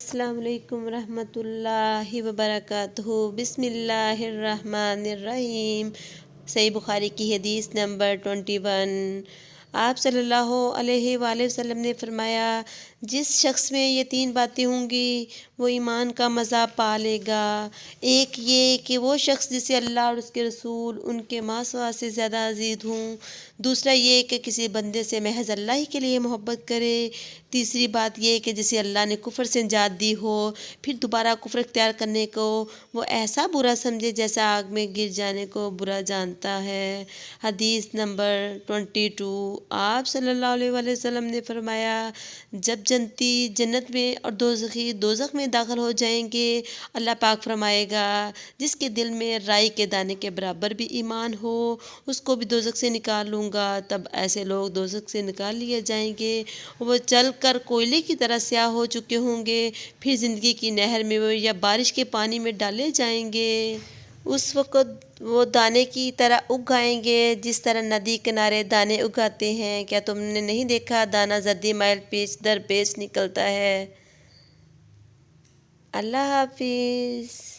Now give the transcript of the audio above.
अस्सलामुअलैकुम रहमतुल्लाहि व बरकातुहू। बिस्मिल्लाहिर्रहमानिर्रहीम। सही बुखारी की हदीस नंबर 21। आप सल्लल्लाहु अलैहि वसल्लम ने फरमाया, जिस शख्स में ये तीन बातें होंगी वो ईमान का मज़ा पा लेगा। एक ये कि वो शख्स जिसे अल्लाह और उसके रसूल उनके मासवा से ज़्यादा अजीज़ हों। दूसरा ये कि किसी बंदे से महज अल्लाह ही के लिए मोहब्बत करे। तीसरी बात ये कि जिसे अल्लाह ने कुफ्र से निजात दी हो, फिर दोबारा कुफ्र इख्तियार करने को वो ऐसा बुरा समझे जैसा आग में गिर जाने को बुरा जानता है। हदीस नंबर 22। आप सल्लल्लाहु अलैहि वसल्लम ने फरमाया, जब जन्नती जन्नत में और दोज़खी दोज़ख में दाखिल हो जाएंगे, अल्लाह पाक फरमाएगा, जिसके दिल में राई के दाने के बराबर भी ईमान हो उसको भी दोज़ख से निकाल लूँगा। तब ऐसे लोग दोज़ख से निकाल लिए जाएंगे, वो चल कर कोयले की तरह स्याह हो चुके होंगे, फिर ज़िंदगी की नहर में वो या बारिश के पानी में डाले जाएंगे। उस वक़्त वो दाने की तरह उग आएंगे जिस तरह नदी किनारे दाने उगाते हैं। क्या तुमने नहीं देखा, दाना जर्दी माइल पेच दर पेच निकलता है। अल्लाह हाफिज़।